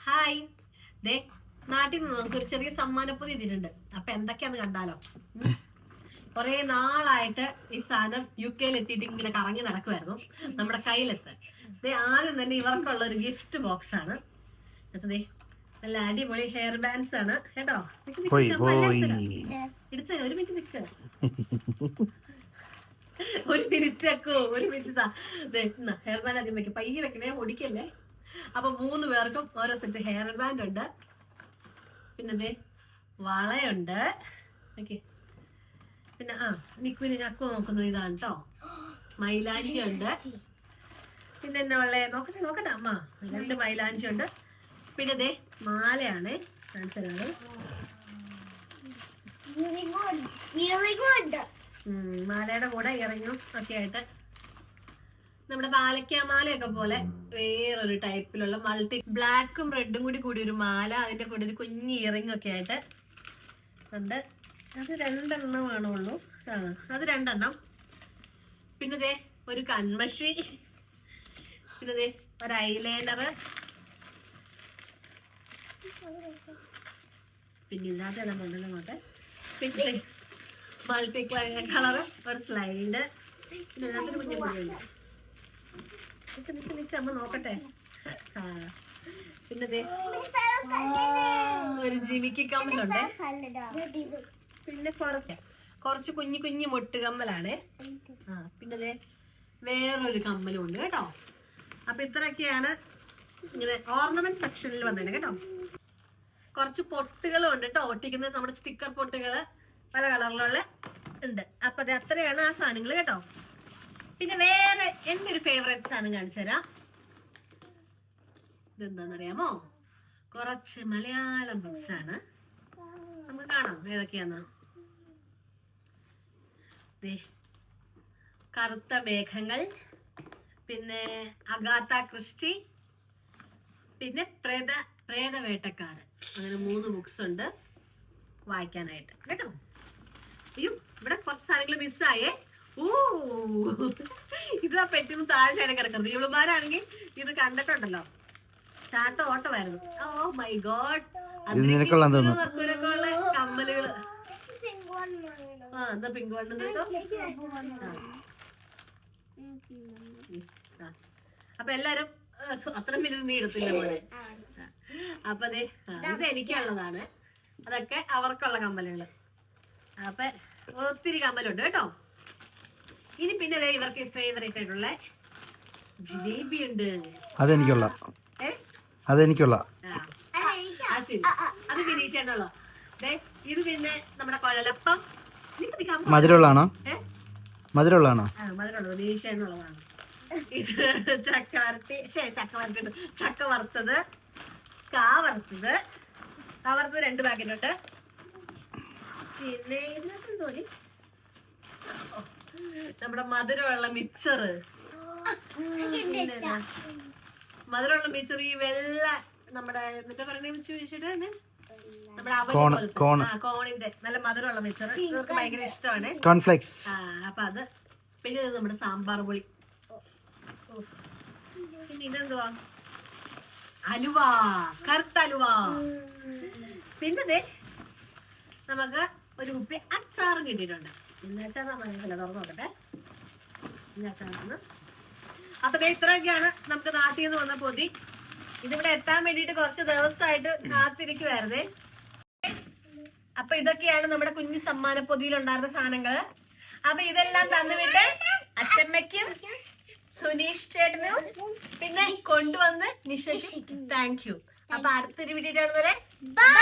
Hi, ദേ നാട്ടിൽ നിന്ന് നമുക്കൊരു ചെറിയ സമ്മാനപ്പൊതി ഇതിട്ടുണ്ട്. അപ്പൊ എന്തൊക്കെയാന്ന് കണ്ടാലോ. കുറെ നാളായിട്ട് ഈ സാധനം UK എത്തിയിട്ട് ഇങ്ങനെ കറങ്ങി നടക്കുമായിരുന്നു. നമ്മുടെ കയ്യിലെത്ത് ആദ്യം തന്നെ ഇവർക്കുള്ള ഒരു ഗിഫ്റ്റ് ബോക്സ് ആണ്. ദേ നല്ല അടിപൊളി ഹെയർ ബാൻഡ്സ് ആണ് കേട്ടോ. എടുത്തേ, ഒരു മിനിറ്റ് നിൽക്ക, ഒരു മിനിറ്റ് വെക്കോ, ഒരു മിനിറ്റ്. ഹെയർ ബാൻഡ് ആദ്യം വെക്കും, പയ്യെ വെക്കണേ, ഒടിക്കല്ലേ. അപ്പൊ 3 പേർക്കും ഓരോ സെറ്റ് ഹെയർ ബാൻഡ് ഉണ്ട്. പിന്നെ വളയുണ്ട്. ഓക്കെ, പിന്നെ നിക്കുവിന് അക്കു നോക്കുന്നത് ഇതാണ് കേട്ടോ. മൈലാഞ്ചി ഉണ്ട്. പിന്നെ എന്നാ ഉള്ളേ, നോക്കട്ടെ അമ്മ. 2 മൈലാഞ്ചി ഉണ്ട്. പിന്നെ മാലയാണ്, കാണിച്ചതാണ്. മാലയുടെ കൂടെ ഇറങ്ങും ഒക്കെ ആയിട്ട് നമ്മുടെ പാലക്കാമാലയൊക്കെ പോലെ വേറൊരു ടൈപ്പിലുള്ള മൾട്ടി ബ്ലാക്കും റെഡും കൂടി ഒരു മാല, അതിന്റെ കൂടെ ഒരു കുഞ്ഞി ഇയറിംഗ് ഒക്കെ ആയിട്ട് ഉണ്ട്. അത് 2 എണ്ണമാണുള്ളൂ. അത് 2 എണ്ണം. പിന്നെ ഒരു കൺമഷി, പിന്നെ ഒരു ഐലൈനർ, പിന്നെ ഇല്ലാതെ കൊണ്ടുവന്നോട്ടെ. പിന്നെ മൾട്ടി കളർ ഒരു സ്ലൈഡ്, പിന്നെ അതിനകത്തൊരു കുഞ്ഞു കുഞ്ഞുണ്ട്. അമ്മ നോക്കട്ടെ. പിന്നെ ഒരു ജിമിക്ക് കമ്മലുണ്ട്. പിന്നെ കുറച്ച് കുഞ്ഞു മൊട്ട് കമ്മലാണ്. പിന്നെ വേറൊരു കമ്മലും ഉണ്ട് കേട്ടോ. അപ്പൊ ഇത്രയൊക്കെയാണ് ഇങ്ങനെ ഓർണമെന്റ് സെക്ഷനിൽ വന്നത് കേട്ടോ. കുറച്ച് പൊട്ടുകളും ഉണ്ട് കേട്ടോ, ഒട്ടിക്കുന്നത് നമ്മുടെ സ്റ്റിക്കർ പൊട്ടുകള് പല കളറിലുള്ള ഉണ്ട്. അപ്പൊ അത് അത്രയാണ് ആ സാധനങ്ങൾ കേട്ടോ. പിന്നെ വേറെ എന്റെ ഒരു ഫേവറേറ്റ് സാധനം കാണിച്ചു തരാം. ഇതെന്താന്നറിയാമോ? കുറച്ച് മലയാളം ബുക്സ് ആണ്. നമുക്ക് കാണാം ഏതൊക്കെയാന്ന്. കറുത്ത മേഘങ്ങൾ, പിന്നെ അഗാത്ത ക്രിസ്റ്റി, പിന്നെ പ്രേതവേട്ടക്കാരൻ. അങ്ങനെ 3 ബുക്സ് ഉണ്ട് വായിക്കാനായിട്ട് കേട്ടോ. അയ്യോ, ഇവിടെ കുറച്ച് സാധനങ്ങൾ മിസ്സായേ. ഇതാ പെട്ടിന്ന് താഴെ കിടക്കുന്നത്. ഇവളുമാരാണെങ്കിൽ ഇത് കണ്ടിട്ടുണ്ടല്ലോ, ചാട്ട ഓട്ടമായിരുന്നു. Oh my God, കമ്മലുകള്. എന്താ പിങ്ക് വണ്ണം. അപ്പൊ എല്ലാരും അത്ര വലുത് നീ എടുത്തില്ല പോലെ. അപ്പൊ ഇത് എനിക്കുള്ളതാണ്, അതൊക്കെ അവർക്കുള്ള കമ്മലുകള്. അപ്പൊ ഒത്തിരി കമ്മലുണ്ട് കേട്ടോ. ഇനി പിന്നെ ഇവർക്ക് ഫേവറേറ്റ് ആയിട്ടുള്ള ജിലേബി ഉണ്ട്. അതെനിക്കുള്ള അത് ഫിനീഷായിട്ടുള്ള. ഇത് പിന്നെ നമ്മുടെ കുഴലപ്പം. മധുരമുള്ളതാണോ? മധുരമുള്ളതാണോ? മധുരമുള്ളത് ഫിനീഷായിട്ടുള്ളതാണ്. ഇത് ചക്ക വറുത്തത്, കാ വറുത്തത് 2 പാക്കറ്റ് ഉണ്ട്. പിന്നെ ഇതിനകത്തെന്തോ നമ്മുടെ മധുരമുള്ള മിക്സറ്, മധുരമുള്ള മിക്സർ. ഈ വെള്ള നമ്മുടെ എന്നിട്ട് പറയണ നമ്മുടെ അവല് കോണിന്റെ നല്ല മധുരമുള്ള മിക്സർ. ഇവർക്ക് ഭയങ്കര ഇഷ്ടമാണ്. കോൺഫ്ലെക്സ്. അപ്പൊ അത്. പിന്നെ ഇത് നമ്മുടെ സാമ്പാർ പൊടി. പിന്നെ ഇതെന്തുവാ? അലുവ, കറുത്ത അലുവ. പിന്നെ നമുക്ക് ഒരു കുപ്പി അച്ചാറും കിട്ടിയിട്ടുണ്ട്. തുറന്നു നോക്കട്ടെ. അച്ചാറാണ്. അപ്പൊ ഇത്രയൊക്കെയാണ് നമുക്ക് നാട്ടിൽ നിന്ന് വന്ന പൊതി. ഇതിവിടെ എത്താൻ വേണ്ടിട്ട് കുറച്ച് ദിവസമായിട്ട് കാത്തിരിക്കുവായിരുന്നേ. അപ്പൊ ഇതൊക്കെയാണ് നമ്മുടെ കുഞ്ഞു സമ്മാന പൊതിയിലുണ്ടായിരുന്ന സാധനങ്ങൾ. അപ്പൊ ഇതെല്ലാം തന്നുവിട്ട് അച്ചമ്മയ്ക്കും സുനീഷ് ചേട്ടനും പിന്നെ കൊണ്ടുവന്ന് നിഷയ്ക്കും താങ്ക് യു. അപ്പൊ അടുത്തൊരു വീഡിയോ കാണുന്നവരെ ബൈ.